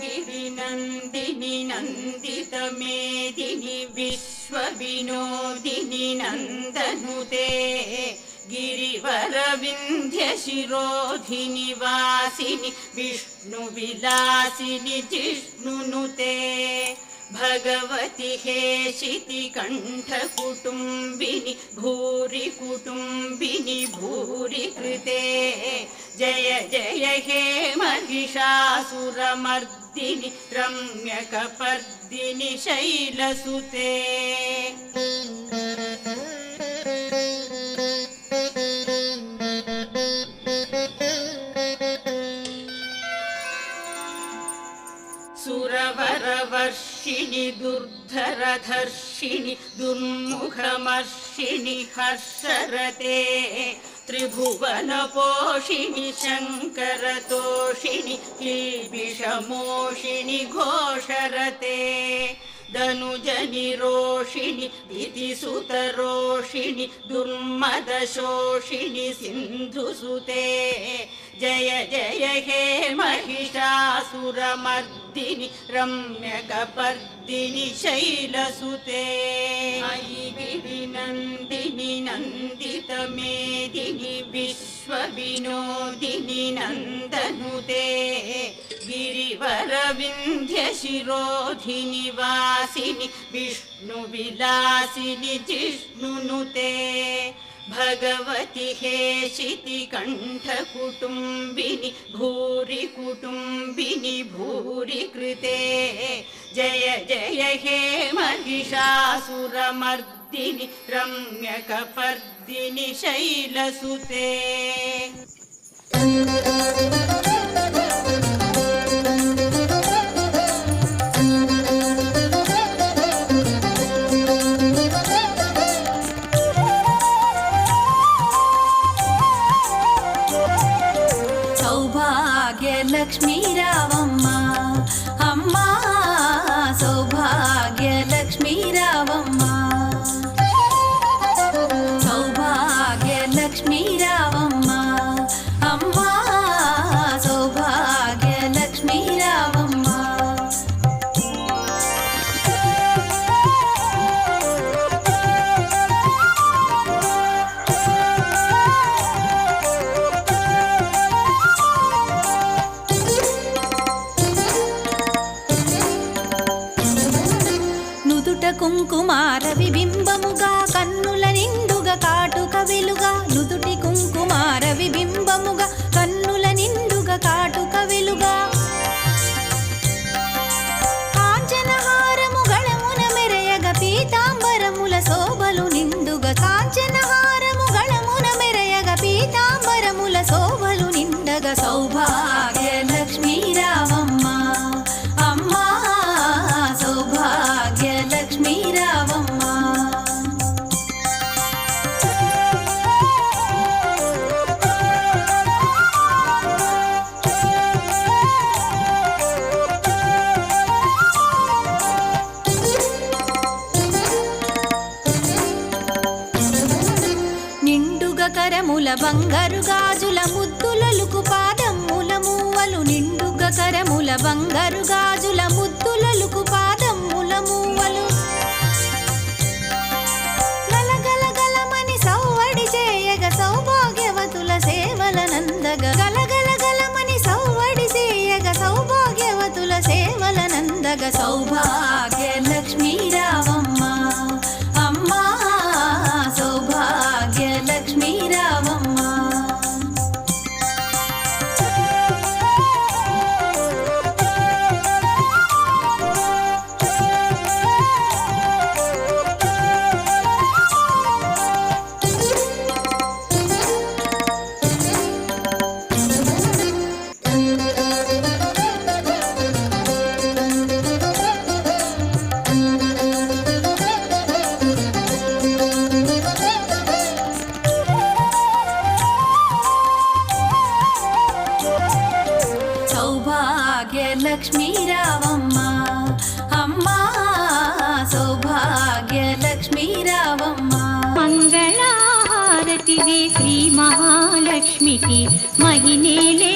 गिरिनन्दिनि नन्दितमेदिनि विश्वविनोदिनि नन्दनुते गिरिवरविन्ध्यशिरोधिनि वासिनि विष्णुविलासिनि जिष्णुनुते भगवति हेशिति कण्ठकुटुम्बिनि भूरि कुटुम्बिनि भूरि कृते जय जय हे महिषासुरमर्दिनि रम्यकपर्दिनि शैलसुते सुरवरवर्षिणि दुर्धरधर्षिणि दुर्मुखमर्षिणि हर्षरते त्रिभुवनपोषिणि शङ्करतोषिणि क्लीबिषमोषिणि घोषरते धनुजनिरोषिणि दितिसुतरोषिणि दुर्मदशोषिणि सिन्धुसुते जय जय हे महिषासुरमर्दिनि रम्यकपर्दिनि शैलसुते अयि गिरिनन्दिनि नन्दितमेदिनि विश्वविनोदिनि नन्दनुते गिरिवरविन्ध्यशिरोधिनि वासिनि विष्णुविलासिनि जिष्णुनुते भगवति हेशिति कण्ठकुटुम्बिनि भूरि कुटुम्बिनि भूरि कृते जय जय हे महिषासुरमर्दिनि रम्यकपर्दिनि शैलसुते लक्ष्मी रावम्म अम्मा सौभाग्य लक्ष्मी रावम्म सौभाग्य लक्ष्मी रावम्म अम्मा सौभाग्य लक्ष्मी रावम्म కుంకుమార విబింబముగా కన్నుల నిండుగా కాటుక వెలుగా నుదుటి కుంకుమార విబింబముగా కన్నుల నిండుగా కాటుక వెలుగా కాంచనహారము గళమున మెరయగ పీతాంబరముల శోభలు నిండుగా కాంచనహారము గళమున మెరయగ పీతాంబరముల శోభలు నిండగా సౌభాగ్య లక్ష్మీ రావమ్మ అమ్మా సౌభాగ్య లక్ష్మీ రావమ్మ నిండుగా కరముల బంగారు గాజుల ముద్దులలుకు పాదముల మూవలు నిండుగా కరముల బంగారు గాజుల ముద్దులలుకు పాదముల మూవలు గలగల గలమని సౌవడి చేయగ సౌభాగ్యవతుల సేవల నందగ గలగల గలమని సౌవడి చేయగ సౌభాగ్యవతుల సేవల నందగ సౌభాగ్య లక్ష్మీ రావమ్మ అమ్మా సౌభాగ్య లక్ష్మీ రావమ్మ లక్ష్మీ రావమ్మ అమ్మా సౌభాగ్య లక్ష్మీ రావమ్మ మంగళహారతివే శ్రీ మహాలక్ష్మికి మహినేలే